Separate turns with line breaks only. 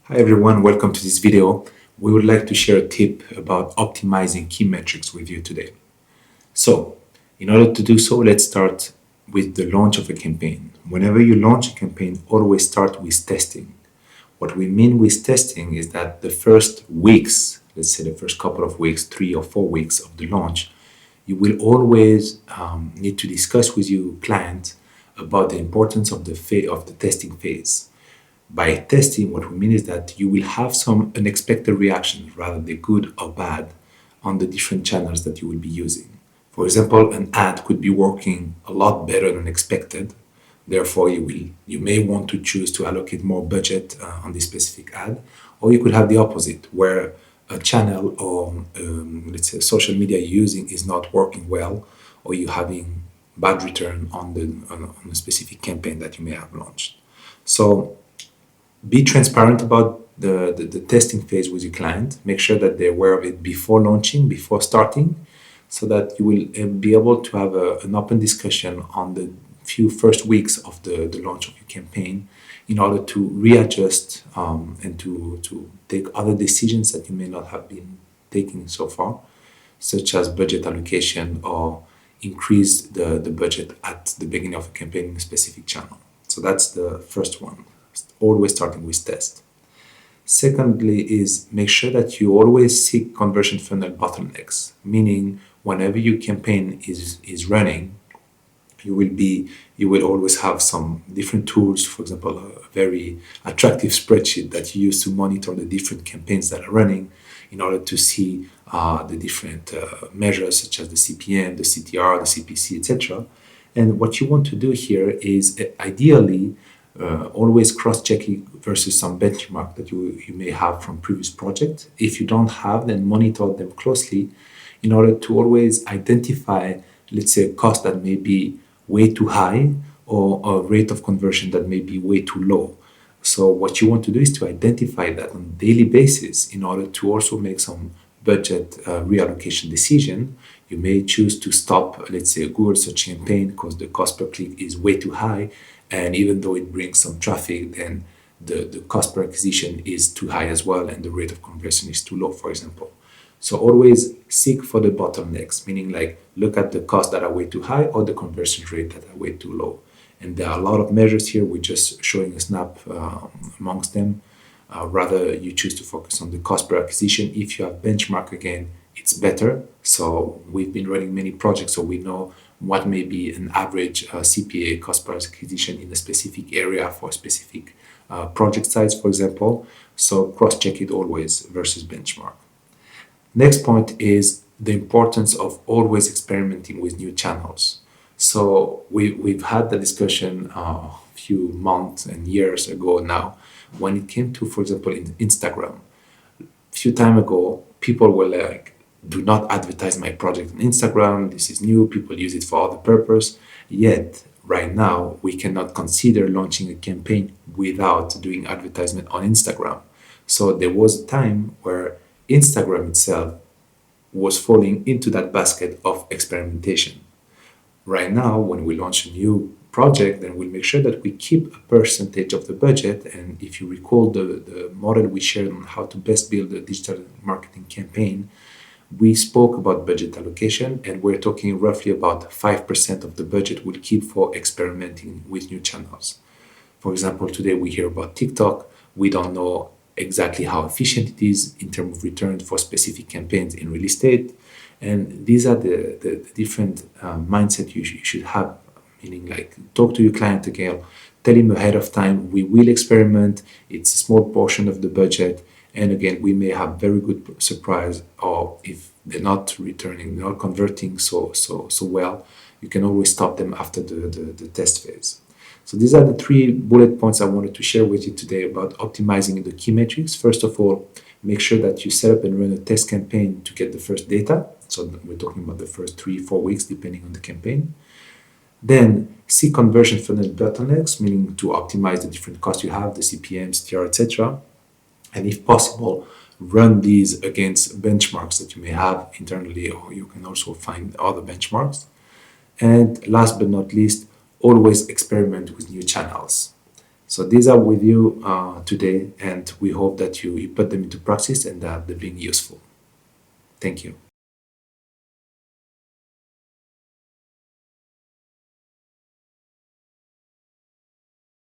Hi everyone, welcome to this video. We would like to share a tip about optimizing key metrics with you today. So, in order to do so, let's start with the launch of a campaign. Whenever you launch a campaign, always start with testing. What we mean with testing is that the first weeks, let's say the first couple of weeks, 3 or 4 weeks of the launch, you will always need to discuss with your client about the importance of the testing phase. By testing, what we mean is that you will have some unexpected reactions, rather they're good or bad, on the different channels that you will be using. For example, an ad could be working a lot better than expected. Therefore, you may want to choose to allocate more budget on this specific ad, or you could have the opposite, where a channel or let's say social media you're using is not working well, or you're having bad return on a specific campaign that you may have launched. So be transparent about the testing phase with your client. Make sure that they're aware of it before launching, before starting, so that you will be able to have an open discussion on the few first weeks of the launch of your campaign in order to readjust and to take other decisions that you may not have been taking so far, such as budget allocation or increase the budget at the beginning of a campaign in a specific channel. So that's the first one, always starting with test. Secondly is make sure that you always seek conversion funnel bottlenecks, meaning whenever your campaign is running, you will always have some different tools, for example, a very attractive spreadsheet that you use to monitor the different campaigns that are running in order to see the different measures such as the CPM, the CTR, the CPC, etc. And what you want to do here is ideally always cross-checking versus some benchmark that you may have from previous projects. If you don't have, then monitor them closely in order to always identify, let's say, a cost that may be way too high or a rate of conversion that may be way too low. So what you want to do is to identify that on a daily basis in order to also make some budget reallocation decision. You may choose to stop, let's say, a Google search campaign because the cost per click is way too high. And even though it brings some traffic, then the cost per acquisition is too high as well, and the rate of conversion is too low, for example. So always seek for the bottlenecks, meaning like look at the costs that are way too high or the conversion rate that are way too low. And there are a lot of measures here. We're just showing a snap amongst them. Rather, you choose to focus on the cost per acquisition. If you have benchmark again, it's better. So we've been running many projects, so we know what may be an average CPA, cost per acquisition, in a specific area for a specific project size, for example. So cross-check it always versus benchmark. Next point is the importance of always experimenting with new channels. So we've had the discussion a few months and years ago now when it came to, for example, in Instagram. A few time ago, people were like, do not advertise my project on Instagram. This is new. People use it for other purpose. Yet, right now, we cannot consider launching a campaign without doing advertisement on Instagram. So there was a time where Instagram itself was falling into that basket of experimentation. Right now, when we launch a new project, then we'll make sure that we keep a percentage of the budget. And if you recall the model we shared on how to best build a digital marketing campaign, we spoke about budget allocation, and we're talking roughly about 5% of the budget we'll keep for experimenting with new channels. For example, today we hear about TikTok. We don't know exactly how efficient it is in terms of return for specific campaigns in real estate. And these are the different mindset you should have, meaning like talk to your client again, tell him ahead of time, we will experiment, it's a small portion of the budget. And again, we may have very good surprise, or if they're not returning, not converting so well, you can always stop them after the test phase. So these are the 3 bullet points I wanted to share with you today about optimizing the key metrics. First of all, make sure that you set up and run a test campaign to get the first data. So we're talking about the first 3-4 weeks, depending on the campaign. Then see conversion funnel bottlenecks, meaning to optimize the different costs you have, the CPM, CTR, etc. And if possible, run these against benchmarks that you may have internally, or you can also find other benchmarks. And last but not least, always experiment with new channels. So these are with you today, and we hope that you put them into practice and that they're being useful. Thank you.